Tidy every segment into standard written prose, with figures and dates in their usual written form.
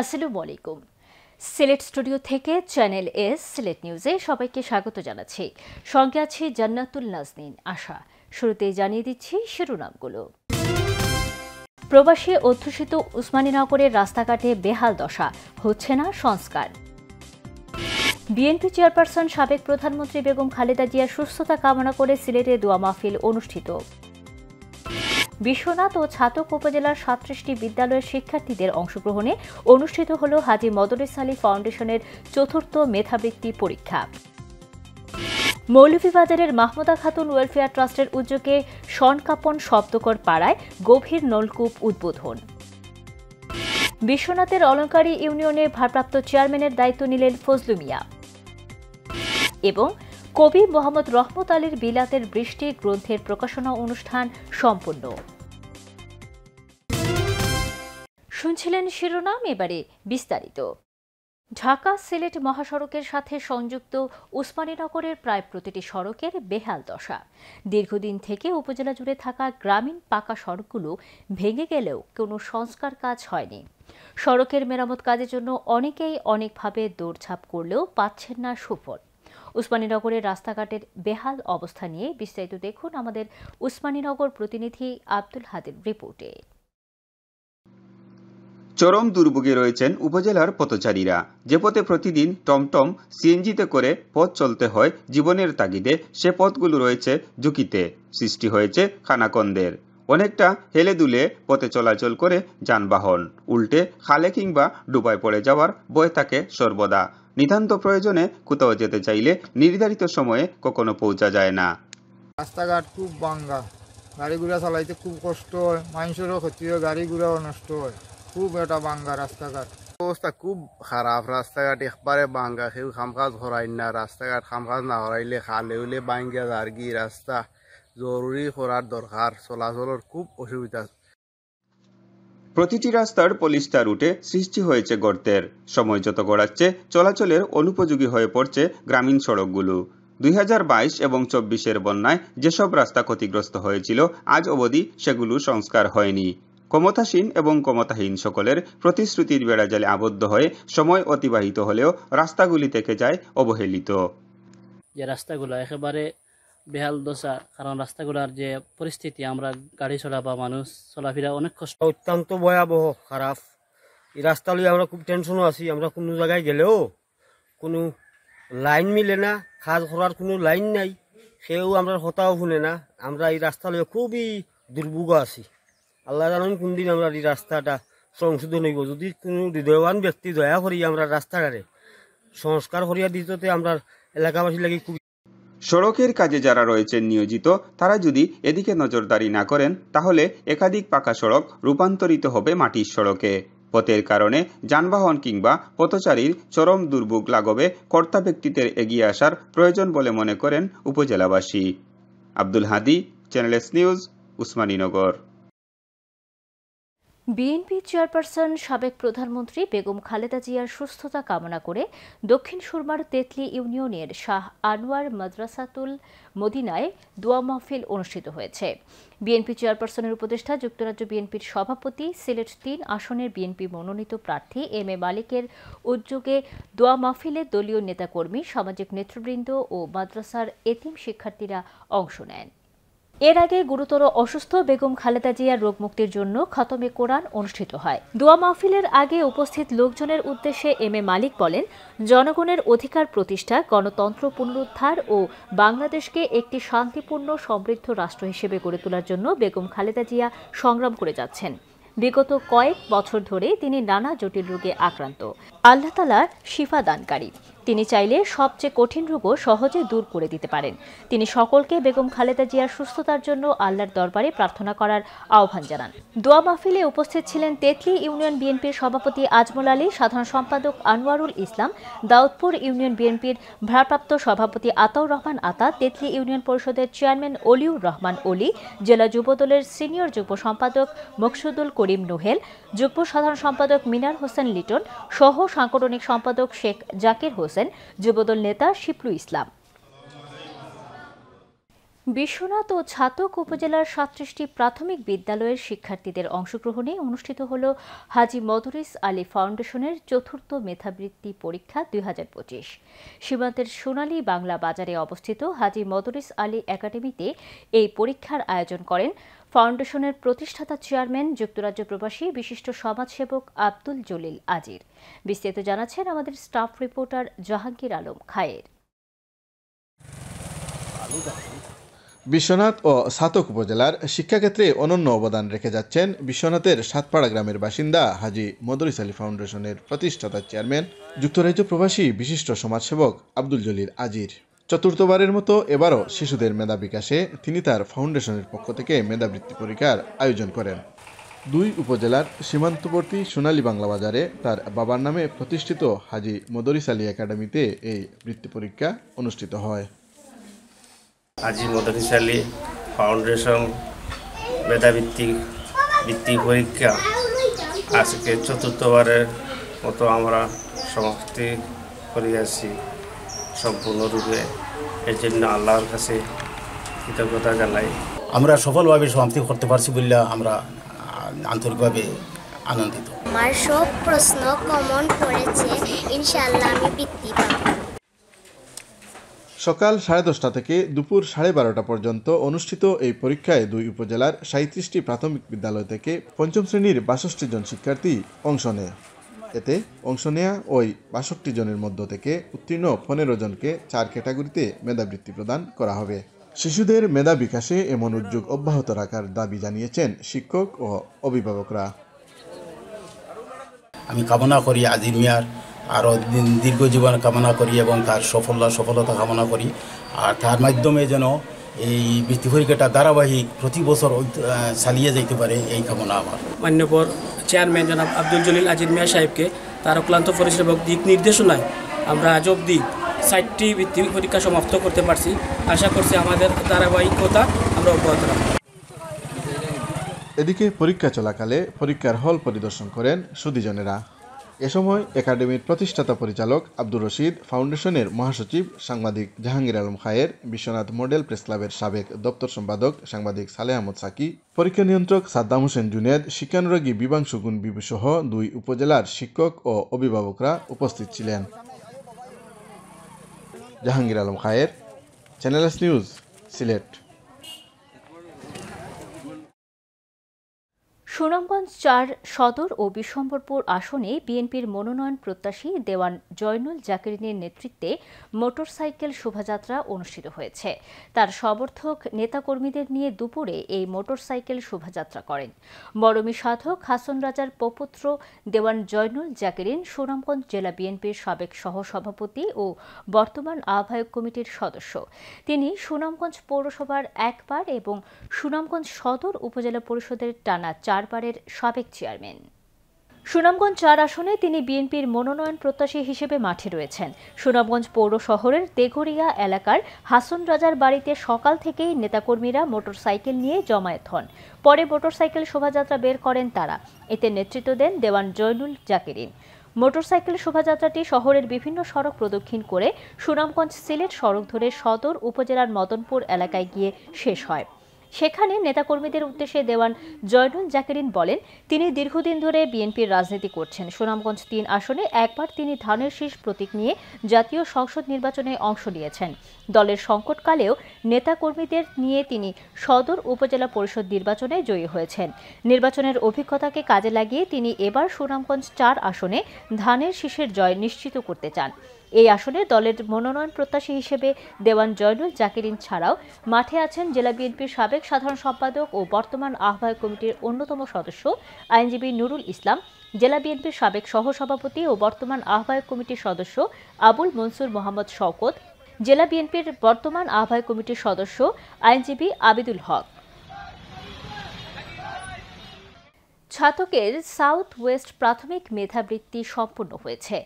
আসসালামু আলাইকুম। সিলেট স্টুডিও থেকে চ্যানেল এস সিলেট নিউজে সবাইকে স্বাগত জানাচ্ছি। সঙ্গে আছি জান্নাতুল নাজনীন আশা। শুরুতেই জানিয়ে দিচ্ছি শিরোনামগুলো। প্রবাসী অধ্যুষিত উসমানীনগরের রাস্তাঘাটে বেহাল দশা, হচ্ছে না সংস্কার। বিএনপি চেয়ারপারসন সাবেক প্রধানমন্ত্রী বেগম খালেদা জিয়ার সুস্থতা কামনা করে সিলেটে দোয়া মাহফিল অনুষ্ঠিত। বিশ্বনাথ ও ছাতক উপজেলার ৩৭টি বিদ্যালয়ের শিক্ষার্থীদের অংশগ্রহণে অনুষ্ঠিত হল হাজী মদরেস আলী ফাউন্ডেশনের চতুর্থ মেধাবৃত্তি পরীক্ষা। মৌলভীবাজারের মাহমুদা খাতুন ওয়েলফেয়ার ট্রাস্টের উদ্যোগে শনকাপন শব্দকর পাড়ায় গভীর নলকূপ উদ্বোধন। বিশ্বনাথের অলঙ্কারী ইউনিয়নের ভারপ্রাপ্ত চেয়ারম্যানের দায়িত্ব নিলেন ফজলু মিয়া। এবং কবি মোহাম্মদ রহমত আলীর বিলাতের বৃষ্টি গ্রন্থের প্রকাশনা অনুষ্ঠান সম্পন্ন। শুনছিলেন শিরোনাম, এবারে বিস্তারিত। ঢাকা সিলেট মহাসড়কের সাথে সংযুক্ত উসমানীনগরের প্রায় প্রতিটি সড়কের বেহাল দশা। দীর্ঘদিন থেকে উপজেলা জুড়ে থাকা গ্রামীণ পাকা সড়কগুলো ভেঙে গেলেও কোনো সংস্কার কাজ হয়নি। সড়কের মেরামত কাজের জন্য অনেকেই অনেকভাবে দৌড়ঝাঁপ করলেও পাচ্ছেন না সুফল। উসমানীনগরের রাস্তাঘাটের বেহাল অবস্থা নিয়ে বিস্তারিত দেখুন আমাদের উসমানীনগর প্রতিনিধি আব্দুল হাদির রিপোর্টে। চরম দুর্ভোগে রয়েছেন উপজেলার পথচারীরা। যে পথে প্রতিদিন টমটম সিএনজিতে করে পথ চলতে হয় জীবনের তাগিদে, সে পথগুলো রয়েছে ঝুঁকিতে। সৃষ্টি হয়েছে খানাখন্দের। অনেকটা হেলে দুলে পথে চলাচল করে যানবাহন, উল্টে খালে কিংবা ডুবায় পড়ে যাওয়ার ভয় থাকে সর্বদা। নিতান্ত প্রয়োজনে কোথাও যেতে চাইলে নির্ধারিত সময়ে কখনো পৌঁছা যায় না। রাস্তাঘাট খুব ভাঙ্গা, গাড়ি ঘোড়া চালাইতে খুব কষ্ট হয়, মানুষেরও ক্ষতি হয়, গাড়ি ঘোড়াও নষ্ট হয়। খুব একটা ভাঙ্গা রাস্তাঘাট, অবস্থা খুব খারাপ। রাস্তাঘাট একবারে ভাঙ্গা, কেউ কামকাজ করাই না। রাস্তাঘাট কামকাজ না করাইলে খালে হইলে ভাঙ্গা যারগি রাস্তা জরুরি করার দরকার। চলাচলের খুব অসুবিধা। প্রতিটি রাস্তার পলিস্টার রুটে সৃষ্টি হয়েছে গর্তের। সময় যত গড়াচ্ছে চলাচলের অনুপযোগী হয়ে পড়ছে গ্রামীণ সড়কগুলো। 2022 এবং 24-এর বন্যায় যেসব রাস্তা ক্ষতিগ্রস্ত হয়েছিল আজ অবধি সেগুলো সংস্কার হয়নি। ক্ষমতাসীন এবং ক্ষমতাহীন সকলের প্রতিশ্রুতির বেড়াজালে আবদ্ধ হয়ে সময় অতিবাহিত হলেও রাস্তাগুলি থেকে যায় অবহেলিত। যে রাস্তাগুলো একেবারে বেহাল দশা, কারণ রাস্তাগুলোর যে পরিস্থিতি, আমরা গাড়ি চলা বা মানুষ চলাফেরা অনেক কষ্ট, অত্যন্ত ভয়াবহ খারাপ। এই রাস্তা লিয়ে আমরা খুব টেনশনও আছি। আমরা কোনো জায়গায় গেলেও কোনো লাইন মিলে না, কাজ করার কোনো লাইন নাই, সেও আমরা হতাও শুনে না। আমরা এই রাস্তা লিয়ে খুবই দুর্ভোগ আছি। আল্লাহ জানেন কোনদিন আমরা এই রাস্তাটা সংশোধন হইব। যদি কোনো হৃদয়বান ব্যক্তি দয়া করি আমরা রাস্তাটারে সংস্কার করিয়া দিতে আমরা এলাকাবাসী লাগি খুব। সড়কের কাজে যারা রয়েছেন নিয়োজিত, তারা যদি এদিকে নজরদারি না করেন তাহলে একাধিক পাকা সড়ক রূপান্তরিত হবে মাটির সড়কে। পথের কারণে যানবাহন কিংবা পথচারীর চরম দুর্ভোগ লাগবে কর্তা ব্যক্তিদের এগিয়ে আসার প্রয়োজন বলে মনে করেন উপজেলাবাসী। Abdul Hadi, channel S news, Osmaninagar. BNP chairperson সাবেক প্রধানমন্ত্রী বেগম খালেদা জিয়ার সুস্থতা কামনা করে দক্ষিণ সুরমার তেতলি ইউনিয়নের শাহ আনোয়ার মাদ্রাসাতুল মদিনায় দোয়া মাহফিল অনুষ্ঠিত হয়েছে। বিএনপি চেয়ারপারসনের উপদেষ্টা যুক্তরাজ্য বিএনপির সভাপতি, সিলেট ৩ আসনের বিএনপি মনোনীত প্রার্থী এম এ মালিকের উদ্যোগে দোয়া মাহফিলে দলীয় নেতাকর্মী, সামাজিক নেতৃবৃন্দ ও মাদ্রাসার এতিম শিক্ষার্থীরা অংশ নেন। এর আগে গুরুতর অসুস্থ বেগম খালেদা জিয়ার রোগমুক্তির জন্য খতমে কোরআন অনুষ্ঠিত হয়। দোয়া মাহফিলের আগে উপস্থিত লোকজনের উদ্দেশ্যে এম এ মালিক বলেন, জনগণের অধিকার প্রতিষ্ঠা, গণতন্ত্র পুনরুদ্ধার ও বাংলাদেশকে একটি শান্তিপূর্ণ সমৃদ্ধ রাষ্ট্র হিসেবে গড়ে তোলার জন্য বেগম খালেদা জিয়া সংগ্রাম করে যাচ্ছেন। বিগত কয়েক বছর ধরে তিনি নানা জটিল রোগে আক্রান্ত। আল্লাহ তাআলা শিফা দানকারী। তিনি চাইলে সবচেয়ে কঠিন রোগও সহজে দূর করে দিতে পারেন। তিনি সকলকে বেগম খালেদা জিয়ার সুস্থতার জন্য আল্লাহর দরবারে প্রার্থনা করার আহ্বান জানান। দোয়া মাহফিলে উপস্থিত ছিলেন তেতলি ইউনিয়ন বিএনপির সভাপতি আজমল আলী, সাধারণ সম্পাদক আনোয়ারুল ইসলাম, দাউদপুর ইউনিয়ন বিএনপির ভারপ্রাপ্ত সভাপতি আতাউর রহমান আতা, তেতলি ইউনিয়ন পরিষদের চেয়ারম্যান অলিউর রহমান অলি, জেলা যুবদলের সিনিয়র যুব সম্পাদক মকসুদুল করিম নোহেল, যুগ্ম সাধারণ সম্পাদক মিনার হোসেন লিটন, সহ সাংগঠনিক সম্পাদক শেখ জাকির হোসেন, যুবদল নেতা শিপলু ইসলাম। বিশ্বনাথ ও ছাতক উপজেলার ৩৭টি প্রাথমিক বিদ্যালয়ের শিক্ষার্থীদের অংশগ্রহণে অনুষ্ঠিত হল হাজী মদরিস আলী ফাউন্ডেশনের চতুর্থ মেধাবৃত্তি পরীক্ষা ২০২৫। সীমান্তের সোনালী বাংলা বাজারে অবস্থিত হাজী মদরিস আলী একাডেমিতে এই পরীক্ষার আয়োজন করেন ফাউন্ডেশনের প্রতিষ্ঠাতা চেয়ারম্যান যুক্তরাজ্য প্রবাসী বিশিষ্ট সমাজসেবক আব্দুল জলিল আজির। বিস্তারিত জানাচ্ছেন আমাদের স্টাফ রিপোর্টার জাহাঙ্গীর আলম খায়ের। বিশ্বনাথ ও ছাতক উপজেলার শিক্ষাক্ষেত্রে অনন্য অবদান রেখে যাচ্ছেন বিশ্বনাথের সাতপাড়া গ্রামের বাসিন্দা হাজী মদরিস আলী ফাউন্ডেশনের প্রতিষ্ঠাতা চেয়ারম্যান যুক্তরাজ্য প্রবাসী বিশিষ্ট সমাজসেবক আব্দুল জলিল আজির। চতুর্থবারের মতো এবারও শিশুদের মেধা বিকাশে তিনি তার ফাউন্ডেশনের পক্ষ থেকে মেধাবৃত্তি পরীক্ষার আয়োজন করেন। দুই উপজেলার সীমান্তবর্তী সোনালী বাংলা বাজারে তার বাবার নামে প্রতিষ্ঠিত হাজী মদরিস আলী একাডেমিতে এই বৃত্তি পরীক্ষা অনুষ্ঠিত হয়। হাজী মদরিস আলী ফাউন্ডেশন মেধাবৃত্তি পরীক্ষা আজকে চতুর্থবারের মতো আমরা সমাপ্তি করিয়াছি সম্পূর্ণরূপে। এর জন্য আল্লাহর কাছে কৃতজ্ঞতা জানাই। আমরা সফলভাবে সমাপ্তি করতে পারছি বলে আমরা আন্তরিকভাবে আনন্দিত। আমার সব প্রশ্ন কমন পড়েছে, ইনশাআল্লাহ আমি বৃত্তি পাব। সকাল 10:30 থেকে দুপুর 12:30 পর্যন্ত অনুষ্ঠিত এই পরীক্ষায় দুই উপজেলার 37টি প্রাথমিক বিদ্যালয় থেকে পঞ্চম শ্রেণীর 62 জন শিক্ষার্থী অংশ নেয়। এতে অংশ নেয়া ওই 62 জনের মধ্য থেকে উত্তীর্ণ 15 জনকে 4 ক্যাটাগরিতে মেধাবৃত্তি প্রদান করা হবে। শিশুদের মেধা বিকাশে এমন উদ্যোগ অব্যাহত রাখার দাবি জানিয়েছেন শিক্ষক ও অভিভাবকরা। আমি কামনা করি আজির মিয়ার আরও দীর্ঘ জীবন কামনা করি এবং তার সফলতা কামনা করি। আর তার মাধ্যমে যেন এই বৃত্তি পরীক্ষাটা ধারাবাহিক প্রতি বছর চালিয়ে যেতে পারে এই কামনা আমার। মান্যবর চেয়ারম্যান জনাব আব্দুল জলিল আজির মিয়া সাহেবকে তার অক্লান্ত পরিশ্রম এবং দিক নির্দেশনায় আমরা আজ অবধি 60টি বৃত্তি পরীক্ষা সমাপ্ত করতে পারছি। আশা করছি আমাদের ধারাবাহিকতা আমরা অব্যাহত রাখব। এদিকে পরীক্ষা চলাকালে পরীক্ষার হল পরিদর্শন করেন সুধীজনেরা। এ সময় একাডেমির প্রতিষ্ঠাতা পরিচালক আব্দুর রশিদ, ফাউন্ডেশনের মহাসচিব সাংবাদিক জাহাঙ্গীর আলম খায়ের, বিশ্বনাথ মডেল প্রেস ক্লাবের সাবেক দপ্তর সম্পাদক সাংবাদিক সালেহ আহমদ সাকি, পরীক্ষা নিয়ন্ত্রক সাদ্দাম হোসেন জুনেদ, শিক্ষানুরাগী বিভাংশু গুণ বিবু সহ দুই উপজেলার শিক্ষক ও অভিভাবকরা উপস্থিত ছিলেন। Jahangir Alam Khayer, channel S news, Sylhet. Sunamganj ৪ সদর ও বিশ্বম্বরপুর আসনে বিএনপির মনোনয়ন প্রত্যাশী দেওয়ান জয়নুল জাকিরিনের নেতৃত্বে মোটরসাইকেল শোভাযাত্রা অনুষ্ঠিত হয়েছে। তার সমর্থক নেতাকর্মীদের নিয়ে দুপুরে এই মোটরসাইকেল শোভাযাত্রা করেন। মরমী সাধক হাসন রাজার প্রপুত্র দেওয়ান জয়নুল জাকিরিন সুনামগঞ্জ জেলা বিএনপির সাবেক সহসভাপতি ও বর্তমান আহ্বায়ক কমিটির সদস্য। তিনি সুনামগঞ্জ পৌরসভার 1 বার এবং সুনামগঞ্জ সদর উপজেলা পরিষদের টানা 4 বারের সাবেক চেয়ারম্যান। সুনামগঞ্জ ৪ আসনে তিনি বিএনপির মনোনয়ন প্রত্যাশী হিসেবে মাঠে রয়েছেন। সুনামগঞ্জ পৌর শহরের তেঘরিয়া এলাকার হাসন রাজার বাড়িতে সকাল থেকেই নেতাকর্মীরা মোটরসাইকেল নিয়ে জমায়েত হন। পরে মোটরসাইকেল শোভাযাত্রা বের করেন তারা। এতে নেতৃত্ব দেন দেওয়ান জয়নুল জাকিরিন। মোটরসাইকেল শোভাযাত্রাটি শহরের বিভিন্ন সড়ক প্রদক্ষিণ করে সুনামগঞ্জ সিলেট সড়ক ধরে সদর উপজেলার মদনপুর এলাকায় গিয়ে শেষ হয়। সেখানে নেতাকর্মীদের উদ্দেশ্যে দেওয়ান জয়নুল জাকিরিন বলেন, তিনি দীর্ঘদিন ধরে বিএনপির রাজনীতি করছেন। সুনামগঞ্জ ৩ আসনে একবার তিনি ধানের শীষ প্রতীক নিয়ে জাতীয় সংসদ নির্বাচনে অংশ নিয়েছেন। দলের সংকটকালেও নেতাকর্মীদের নিয়ে তিনি সদর উপজেলা পরিষদ নির্বাচনে জয়ী হয়েছেন। নির্বাচনের অভিজ্ঞতাকে কাজে লাগিয়ে তিনি এবার সুনামগঞ্জ ৪ আসনে ধানের শীষের জয় নিশ্চিত করতে চান। এই আসনে দলের মনোনয়ন প্রত্যাশী হিসেবে দেওয়ান জয়নুল জাকিরিন ছাড়াও মাঠে আছেন জেলা বিএনপির সাবেক সাধারণ সম্পাদক ও বর্তমান আহ্বায়ক কমিটির অন্যতম সদস্য আইনজীবী নুরুল ইসলাম, জেলা বিএনপির সাবেক সহসভাপতি ও বর্তমান আহ্বায়ক কমিটির সদস্য আবুল মনসুর মোহাম্মদ শওকত, জেলা বিএনপির বর্তমান আহ্বায়ক কমিটির সদস্য আইনজীবী আবিদুল হক। ছাতকের সাউথ ওয়েস্ট প্রাথমিক মেধাবৃত্তি সম্পন্ন হয়েছে।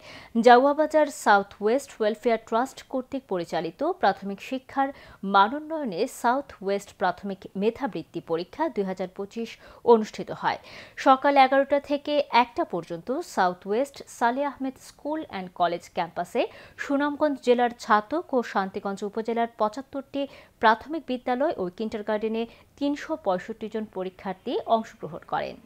Jauwa Bazar south West welfare trust কর্তৃক পরিচালিত প্রাথমিক শিক্ষার মানোন্নয়নে সাউথ ওয়েস্ট প্রাথমিক মেধাবৃত্তি পরীক্ষা 2025 অনুষ্ঠিত হয়। সকাল 11টা থেকে 1টা পর্যন্ত south west Saleh Ahmed school and college ক্যাম্পাসে সুনামগঞ্জ জেলার ছাতক ও শান্তিগঞ্জ উপজেলার 75টি প্রাথমিক বিদ্যালয় ও কিন্ডারগার্টেনে 365 জন পরীক্ষার্থী অংশগ্রহণ করেন।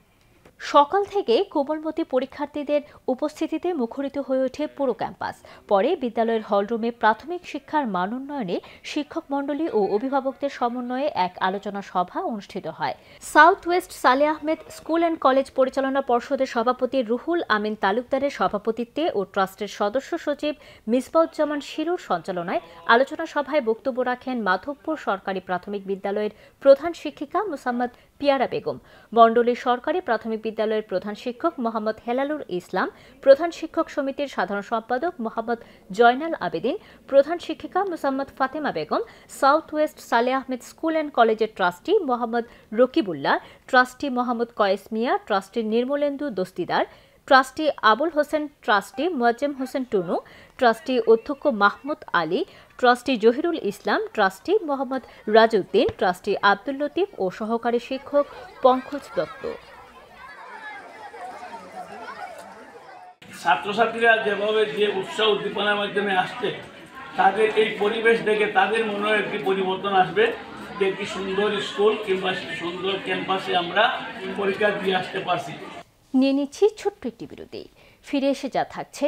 সকাল থেকে কোমলমতি পরীক্ষার্থীদের উপস্থিতিতে মুখরিত হয়ে ওঠে পুরো ক্যাম্পাস। পরে বিদ্যালয়ের হলরুমে প্রাথমিক শিক্ষার মানোন্নয়নে শিক্ষক মণ্ডলী ও অভিভাবকদের সমন্বয়ে এক আলোচনা সভা অনুষ্ঠিত হয়। South west Saleh Ahmed school and college পরিচালনা পর্ষদের সভাপতি রুহুল আমিন তালুকদারের সভাপতিত্বে ও ট্রাস্টের সদস্য সচিব মিসবাউজ্জামান শিরুর সঞ্চালনায় আলোচনা সভায় বক্তব্য রাখেন মাধবপুর সরকারি প্রাথমিক বিদ্যালয়ের প্রধান শিক্ষিকা মোসাম্মদ পিয়ারা বেগম, মণ্ডলীর সরকারি প্রাথমিক বিদ্যালয়ের প্রধান শিক্ষক মোহাম্মদ হেলালুর ইসলাম, প্রধান শিক্ষক সমিতির সাধারণ সম্পাদক মোহাম্মদ জয়নাল আবেদিন, প্রধান শিক্ষিকা Mosammat Fatema Begum, south west Saleh Ahmed school and কলেজের trustee Mohammad Rakibullah, trustee Mohammad Koyes Mia, trustee Nirmalendu Dastidar, trustee Abul Hossain, trustee Muazzem Hossain Tunu, trustee অধ্যক্ষ Mahmud Ali, trustee Jahirul Islam, trustee Mohammad Rajuddin, trustee Abdul Latif ও সহকারী শিক্ষক পঙ্কজ দত্ত। ছাত্রছাত্রীরা যেভাবে যে উৎসাহ উদ্দীপনার মাধ্যমে আসছে, তাদের এই পরিবেশ দেখে তাদের মনেও একটি পরিবর্তন আসবে যে একটি সুন্দর স্কুল কিংবা সুন্দর ক্যাম্পাসে আমরা পরীক্ষা দিয়ে আসতে পারছি। নিয়ে নিচ্ছি ছোট্ট একটি বিরতি, ফিরে এসে যা থাকছে।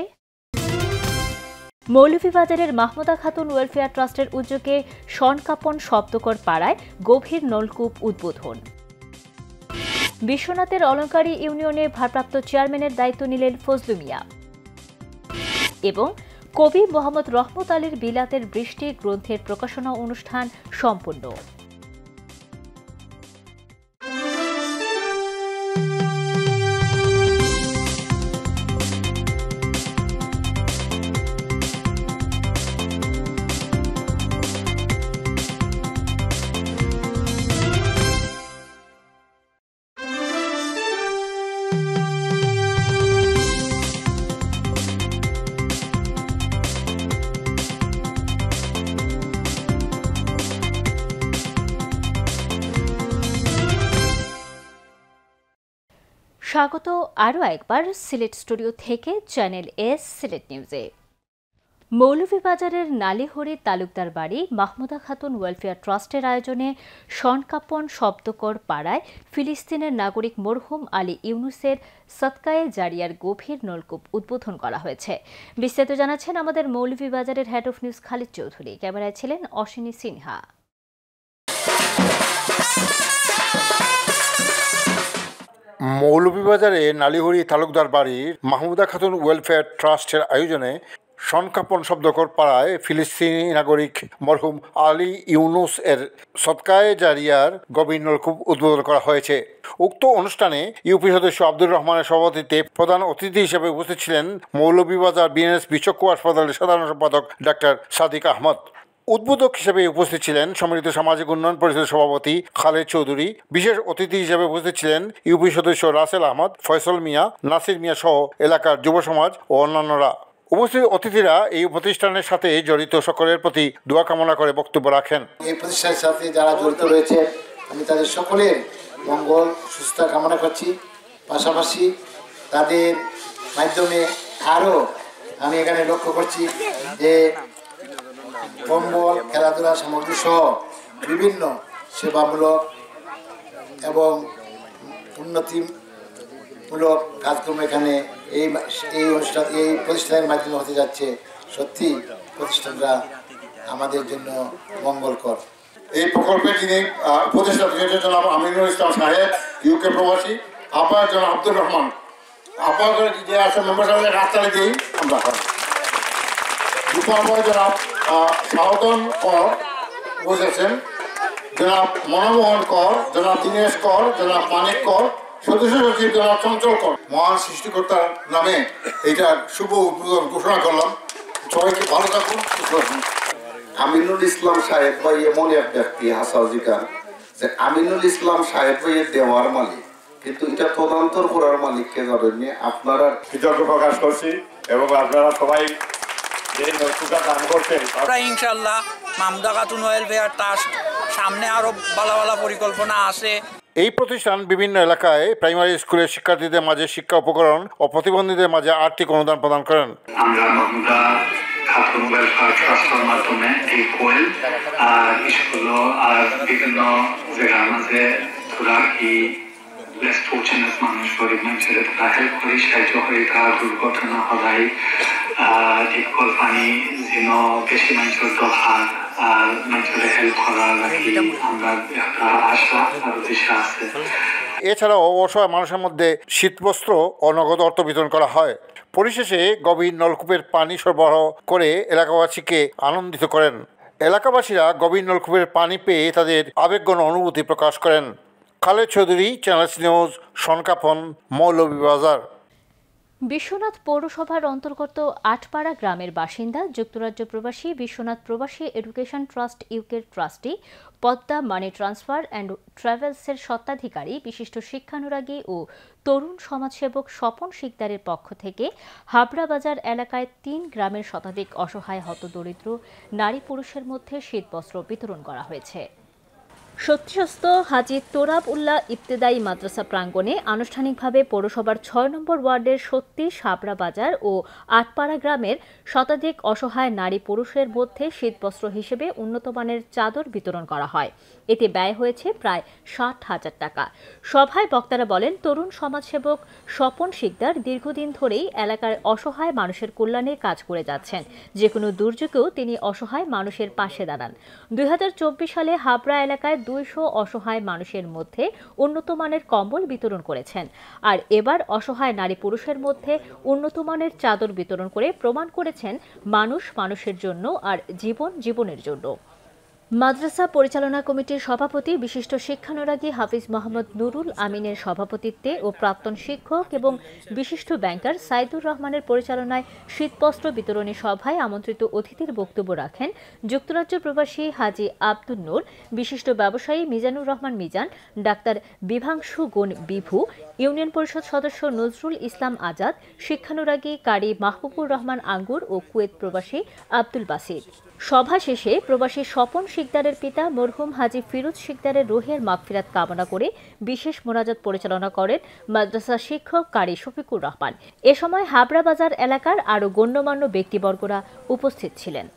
মৌলভীবাজারের মাহমুদা খাতুন ওয়েলফেয়ার ট্রাস্টের উদ্যোগে শনকাপন শব্দকর পাড়ায় গভীর নলকূপ উদ্বোধন। বিশ্বনাথের অলঙ্কারী ইউনিয়নের ভারপ্রাপ্ত চেয়ারম্যানের দায়িত্ব নিলেন ফজলু মিয়া। এবং কবি মোহাম্মদ রহমত আলীর বিলাতের বৃষ্টি গ্রন্থের প্রকাশনা অনুষ্ঠান সম্পন্ন। স্বাগত আরও একবার সিলেট স্টুডিও থেকে চ্যানেল এস সিলেট নিউজে। মৌলভীবাজারের নালিহরি তালুকদার বাড়ি মাহমুদা খাতুন ওয়েলফেয়ার ট্রাস্টের আয়োজনে শনকাপন শব্দকর পাড়ায় ফিলিস্তিনের নাগরিক মরহুম আলী ইউনুসের সদকায়ে জারিয়ার গভীর নলকূপ উদ্বোধন করা হয়েছে। বিস্তারিত জানাচ্ছেন আমাদের মৌলভীবাজারের head of news Khalid Chowdhury. ক্যামেরায় ছিলেন অশ্বিনী সিনহা। মৌলভীবাজারে নালিহরি তালুকদার বাড়ির মাহমুদা খাতুন ওয়েলফেয়ার ট্রাস্টের আয়োজনে শনকাপন শব্দকর পাড়ায় ফিলিস্তিনি নাগরিক মরহুম আলী ইউনুস এর সদকায়ে জারিয়ার গভীর নলকূপ উদ্বোধন করা হয়েছে। উক্ত অনুষ্ঠানে ইউপি সদস্য আব্দুর রহমানের সভাপতিত্বে প্রধান অতিথি হিসেবে উপস্থিত ছিলেন মৌলভীবাজার বিএনএসপি চক্ষু হাসপাতালের সাধারণ সম্পাদক ডাক্তার সাদিক আহমদ। উদ্বোধক হিসেবে উপস্থিত ছিলেন সম্মিলিত সামাজিক উন্নয়ন পরিষদের সভাপতি খালেদ চৌধুরী। বিশেষ অতিথি হিসেবে উপস্থিত ছিলেন ইউপি সদস্য রাসেল আহমদ, ফয়সল মিয়া, নাসির মিয়া সহ এলাকার যুব সমাজ ও অন্যান্যরা। উপস্থিত অতিথিরা এই প্রতিষ্ঠানের সাথে জড়িত সকলের প্রতি দোয়া কামনা করে বক্তব্য রাখেন। এই প্রতিষ্ঠানের সাথে যারা জড়িত রয়েছে আমি তাদের সকলের মঙ্গল সুস্থতা কামনা করছি। পাশাপাশি তাদের মাধ্যমে আরও আমি এখানে লক্ষ্য করছি যে কম্বল, খেলাধুলা সামগ্রী সহ বিভিন্ন সেবামূলক এবং উন্নতিমূলক কাজকর্ম এখানে এই অনুষ্ঠান এই প্রতিষ্ঠানের মাধ্যমে হতে যাচ্ছে। সত্যি প্রতিষ্ঠানটা আমাদের জন্য মঙ্গলকর। এই প্রকল্পে যিনি উপদেষ্টা জনাব আমিনুল ইসলাম সাহেব, ইউকে প্রবাসী, আপার জনাব আব্দুর রহমান, আপার যে আছে মেম্বার সাহেবের রাস্তায় দিয়েই আমরা দুপার জনাব সাউদন কর বুঝেছেন, জনাব মনমোহন কর, জনাব দীনেশ কর, জনাব মানিক কর, সদস্য সচিব জনাব চঞ্চল কর। মহান সৃষ্টিকর্তার নামে এইটার শুভ উদ্বোধন ঘোষণা করলাম। সবাইকে ভালো থাকুন। আমিনুল ইসলাম সাহেব ভাই এমন এক ব্যক্তি হাসাজিকা যে আমিনুল ইসলাম সাহেব ভাইয়ের দেওয়ার মালিক, কিন্তু এটা তদন্তর করার মালিককে যাবেন আপনারা। কৃতজ্ঞ প্রকাশ করছি এবং আপনারা সবাই যে নৌকা দান করছেন আমরা ইনশাআল্লাহ মাহমুদা খাতুন ওয়েলফেয়ার ট্রাস্ট সামনে আরো ভালো ভালো পরিকল্পনা আছে। এই প্রতিষ্ঠান বিভিন্ন এলাকায় প্রাইমারি স্কুলের শিক্ষার্থীদের মাঝে শিক্ষা উপকরণ ও প্রতিবন্ধীদের মাঝে আর্থিক অনুদান প্রদান করেন। আমরা মাহমুদা খাতুন ওয়েলফেয়ার ট্রাস্টের মাধ্যমে এই কোয়েল আর স্কুল আর বিভিন্ন জায়গার মাঝে তোরা কি less fortunate মানুষ গরিব মানুষের তারা হেল্প করি সাহায্য করি তার দুর্ঘটনা হলাই ইকুয়াল পানি যেন বেশি মানুষের দরকার আর মানুষের হেল্প করার লাগি আমরা একটা আশা আর উদ্দেশ্য আছে। এছাড়াও অসহায় মানুষের মধ্যে শীতবস্ত্র ও নগদ অর্থ বিতরণ করা হয়। পরিশেষে গভীর নলকূপের পানি সরবরাহ করে এলাকাবাসীকে আনন্দিত করেন। এলাকাবাসীরা গভীর নলকূপের পানি পেয়ে তাদের আবেগঘন অনুভূতি প্রকাশ করেন। Khaled Chowdhury, channel news, Sonkapon, Moulvibazar. বিশ্বনাথ পৌরসভার অন্তর্গত আটপাড়া গ্রামের বাসিন্দা যুক্তরাজ্য প্রবাসী বিশ্বনাথ প্রবাসী এডুকেশন ট্রাস্ট ইউকের trustee Padma money transfer and ট্রাভেলসের স্বত্বাধিকারী বিশিষ্ট শিক্ষানুরাগী ও তরুণ সমাজসেবক স্বপন শিকদারের পক্ষ থেকে হাবড়া বাজার এলাকায় ৩ গ্রামের শতাধিক অসহায় হতদরিদ্র নারী পুরুষের মধ্যে শীতবস্ত্র বিতরণ করা হয়েছে। সত্যস্ত হাজী তোরাব উল্লাহ ইবতেদায়ী মাদ্রাসা প্রাঙ্গণে আনুষ্ঠানিকভাবে পৌরসভার ৬ নম্বর ওয়ার্ডের সত্যি হাবড়া বাজার ও আটপাড়া গ্রামের শতাধিক অসহায় নারী পুরুষের মধ্যে শীতবস্ত্র হিসেবে উন্নতমানের চাদর বিতরণ করা হয়। এতে ব্যয় হয়েছে প্রায় ৬০,০০০ টাকা। সভায় বক্তারা বলেন, তরুণ সমাজসেবক স্বপন শিকদার দীর্ঘদিন ধরেই এলাকার অসহায় মানুষের কল্যাণে কাজ করে যাচ্ছেন। যে কোনো দুর্যোগেও তিনি অসহায় মানুষের পাশে দাঁড়ান। ২০২৪ সালে হাবড়া এলাকায় ২০০ অসহায় মানুষের মধ্যে উন্নতমানের কম্বল বিতরণ করেছেন। আর এবার অসহায় নারী পুরুষের মধ্যে উন্নতমানের চাদর বিতরণ করে প্রমাণ করেছেন মানুষ মানুষের জন্য আর জীবন জীবনের জন্য। মাদ্রাসা পরিচালনা কমিটির সভাপতি বিশিষ্ট শিক্ষানুরাগী হাফিজ মোহাম্মদ নুরুল আমিনের সভাপতিত্বে ও প্রাক্তন শিক্ষক এবং বিশিষ্ট ব্যাংকার সাইদুর রহমানের পরিচালনায় শীতবস্ত্র বিতরণী সভায় আমন্ত্রিত অতিথির বক্তব্য রাখেন যুক্তরাজ্য প্রবাসী হাজী আব্দুল নূর, বিশিষ্ট ব্যবসায়ী মিজানুর রহমান মিজান, ডাক্তার বিভাংশু গুণ বিভু, ইউনিয়ন পরিষদ সদস্য নজরুল ইসলাম আজাদ, শিক্ষানুরাগী কারি মাহবুবুর রহমান আঙ্গুর ও কুয়েত প্রবাসী আব্দুল বাসিদ। সভা শেষে প্রবাসী স্বপন শিকদারের পিতা মরহুম হাজী ফিরোজ শিকদারের রুহের মাগফিরাত কামনা করে বিশেষ মোনাজাত পরিচালনা করেন মাদ্রাসা শিক্ষক কারি শফিকুর রহমান। এ সময় হাবড়া বাজার এলাকার আরও গণ্যমান্য ব্যক্তিবর্গরা উপস্থিত ছিলেন।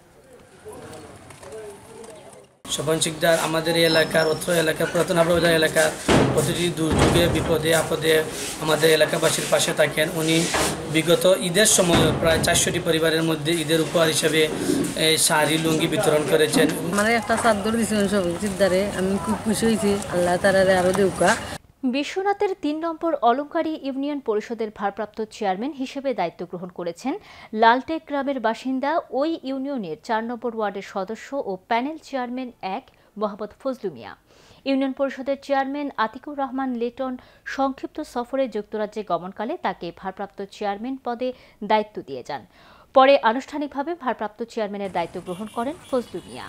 স্বপন শিকদার আমাদের এই এলাকার অত্র এলাকার পুরাতন হাবড়া বাজার এলাকার প্রতিটি দুর্যোগে বিপদে আপদে আমাদের এলাকাবাসীর পাশে থাকেন। উনি বিগত ঈদের সময় প্রায় ৪০০টি পরিবারের মধ্যে ঈদের উপহার হিসেবে শাড়ি লুঙ্গি বিতরণ করেছেন। মানে একটা চাদর দিয়েছেন স্বপন শিকদারে, আমি খুব খুশি হয়েছি। আল্লাহ তাআলা আরো দেউকা। বিশ্বনাথের ৩ নম্বর অলঙ্কারী ইউনিয়ন পরিষদের ভারপ্রাপ্ত চেয়ারম্যান হিসেবে দায়িত্ব গ্রহণ করেছেন লালটেক গ্রামের বাসিন্দা ওই ইউনিয়নের ৪ নম্বর ওয়ার্ডের সদস্য ও প্যানেল চেয়ারম্যান ১ মোহাম্মদ ফজলু মিয়া। ইউনিয়ন পরিষদের চেয়ারম্যান আতিকুর রহমান লিটন সংক্ষিপ্ত সফরে যুক্তরাজ্যে গমনকালে তাকে ভারপ্রাপ্ত চেয়ারম্যান পদে দায়িত্ব দিয়ে যান। পরে আনুষ্ঠানিকভাবে ভারপ্রাপ্ত চেয়ারম্যানের দায়িত্ব গ্রহণ করেন ফজলু মিয়া।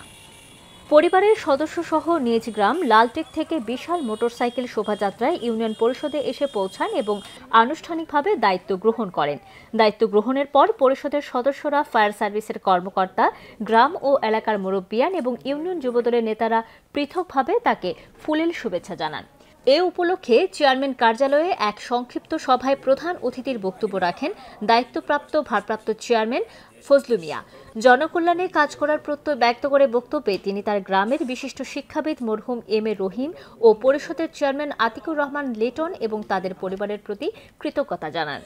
পরিবারের সদস্যসহ নিজ গ্রাম লালটেক থেকে বিশাল মোটরসাইকেল শোভাযাত্রায় ইউনিয়ন পরিষদে এসে পৌঁছান এবং আনুষ্ঠানিকভাবে দায়িত্ব গ্রহণ করেন। দায়িত্ব গ্রহণের পর পরিষদের সদস্যরা, ফায়ার সার্ভিসের কর্মকর্তা, গ্রাম ও এলাকার মুরব্বিয়ান এবং ইউনিয়ন যুবদলের নেতারা পৃথকভাবে তাকে ফুলেল শুভেচ্ছা জানান। এ উপলক্ষে চেয়ারম্যান কার্যালয়ে এক সংক্ষিপ্ত সভায় প্রধান অতিথির বক্তব্য রাখেন দায়িত্বপ্রাপ্ত ভারপ্রাপ্ত চেয়ারম্যান ফজলু মিয়া। জনকল্যাণে কাজ করার প্রত্যয় ব্যক্ত করে বক্তব্যে তিনি তার গ্রামের বিশিষ্ট শিক্ষাবিদ মরহুম এম এ রহিম ও পরিষদের চেয়ারম্যান আতিকুর রহমান লিটন এবং তাদের পরিবারের প্রতি কৃতজ্ঞতা জানান।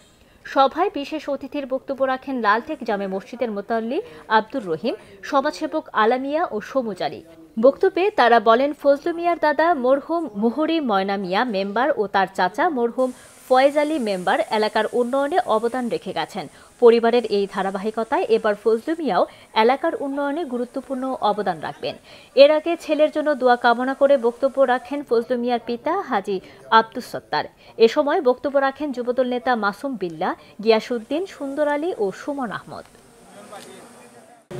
সভায় বিশেষ অতিথির বক্তব্য রাখেন লালটেক জামে মসজিদের মোতাল্লি আব্দুর রহিম, সমাজসেবক আলামিয়া ও সমুজ আলী। বক্তব্যে তারা বলেন, ফজলু মিয়ার দাদা মরহুম মুহুরি ময়না মিয়া মেম্বার ও তার চাচা মরহুম ফয়েজ আলী মেম্বার এলাকার উন্নয়নে অবদান রেখে গেছেন। পরিবারের এই ধারাবাহিকতায় এবার ফজলু মিয়াও এলাকার উন্নয়নে গুরুত্বপূর্ণ অবদান রাখবেন। এর আগে ছেলের জন্য দোয়া কামনা করে বক্তব্য রাখেন ফজলু মিয়ার পিতা হাজী আব্দুস সত্তার। এ সময় বক্তব্য রাখেন যুবদল নেতা মাসুম বিল্লাহ, গিয়াসউদ্দিন, সুন্দর আলী ও সুমন আহমদ।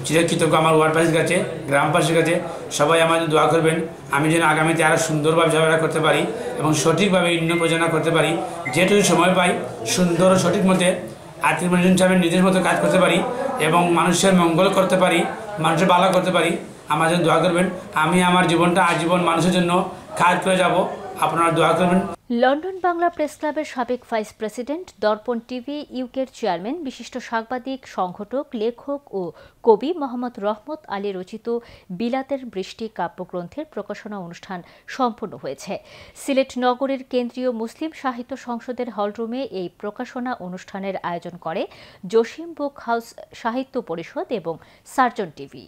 চিরকৃতজ্ঞ আমার ওয়ার্ডবাসীর কাছে, গ্রামবাসীর কাছে। সবাই আমাদের দোয়া করবেন আমি যেন আগামীতে আরও সুন্দরভাবে চলাফেরা করতে পারি এবং সঠিকভাবে ইউনিয়ন পরিচালনা করতে পারি। যেটুকু সময় পাই সুন্দর ও সঠিক মতে আর্থিক মানুষজন হিসাবে নিজের মতো কাজ করতে পারি এবং মানুষের মঙ্গল করতে পারি, মানুষের ভালো করতে পারি। আমার জন্য দোয়া করবেন। আমি আমার জীবনটা আজীবন মানুষের জন্য কাজ করে যাব, আপনারা দোয়া করবেন। লন্ডন বাংলা প্রেস ক্লাবের সাবেক ভাইস প্রেসিডেন্ট, দর্পণ টিভি ইউকের চেয়ারম্যান, বিশিষ্ট সাংবাদিক, সংগঠক, লেখক ও কবি মোহাম্মদ রহমত আলী রচিত বিলাতের বৃষ্টি কাব্যগ্রন্থের প্রকাশনা অনুষ্ঠান সম্পন্ন হয়েছে। সিলেট নগরের কেন্দ্রীয় মুসলিম সাহিত্য সংসদের হলরুমে এই প্রকাশনা অনুষ্ঠানের আয়োজন করে জসিম বুক হাউস সাহিত্য পরিষদ এবং সার্জন টিভি।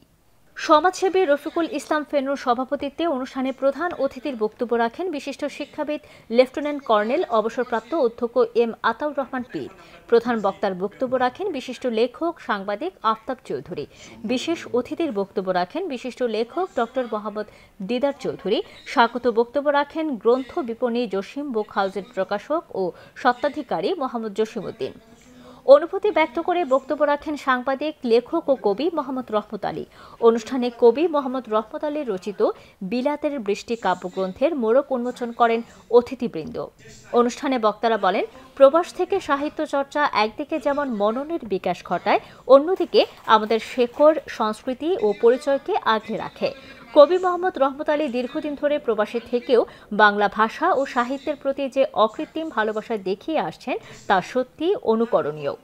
সমাজসেবী রফিকুল ইসলাম ফেনুর সভাপতিত্বে অনুষ্ঠানে প্রধান অতিথির বক্তব্য রাখেন বিশিষ্ট শিক্ষাবিদ লেফটেন্যান্ট কর্নেল অবসরপ্রাপ্ত অধ্যক্ষ এম আতাউর রহমান পীর। প্রধান বক্তার বক্তব্য রাখেন বিশিষ্ট লেখক সাংবাদিক আফতাব চৌধুরী। বিশেষ অতিথির বক্তব্য রাখেন বিশিষ্ট লেখক ডক্টর মোহাম্মদ দিদার চৌধুরী। স্বাগত বক্তব্য রাখেন গ্রন্থ বিপণী জসিম বুক হাউসের প্রকাশক ও স্বত্বাধিকারী মোহাম্মদ জসিমউদ্দিন। অনুভূতি ব্যক্ত করে বক্তব্য রাখেন সাংবাদিক, লেখক ও কবি মোহাম্মদ রহমত আলী। অনুষ্ঠানে কবি মোহাম্মদ রহমত আলী রচিত বিলাতের বৃষ্টি কাব্যগ্রন্থের মোড়ক উন্মোচন করেন অতিথিবৃন্দ। অনুষ্ঠানে বক্তারা বলেন, প্রবাস থেকে সাহিত্য চর্চা একদিকে যেমন মননের বিকাশ ঘটায়, অন্যদিকে আমাদের শেকড়, সংস্কৃতি ও পরিচয়কে আগলে রাখে। কবি মোহাম্মদ রহমত আলী দীর্ঘদিন ধরে প্রবাসী থেকেও বাংলা ভাষা ও সাহিত্যের প্রতি যে অকৃত্রিম ভালোবাসা দেখিয়ে আসছেন তা সত্যি অনুকরণীয়।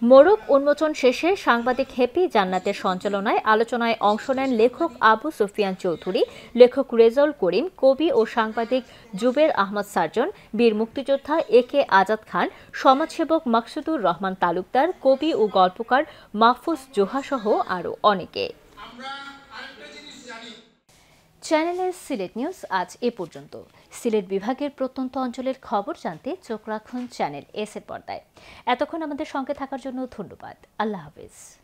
মোড়ক উন্মোচন শেষে সাংবাদিক হ্যাপি জান্নাতের সঞ্চালনায় আলোচনায় অংশ নেন লেখক আবু সুফিয়ান চৌধুরী, লেখক রেজাউল করিম, কবি ও সাংবাদিক জুবের আহমদ সার্জন, বীর মুক্তিযোদ্ধা একে আজাদ খান, সমাজসেবক মাকসুদুর রহমান তালুকদার, কবি ও গল্পকার মাহফুজ জোহা সহ আরও অনেকে। চ্যানেলের সিলেট নিউজ আজ এ পর্যন্ত। সিলেট বিভাগের প্রত্যন্ত অঞ্চলের খবর জানতে চোখ রাখুন চ্যানেল এস এর পর্দায়। এতক্ষণ আমাদের সঙ্গে থাকার জন্য ধন্যবাদ। আল্লাহ হাফেজ।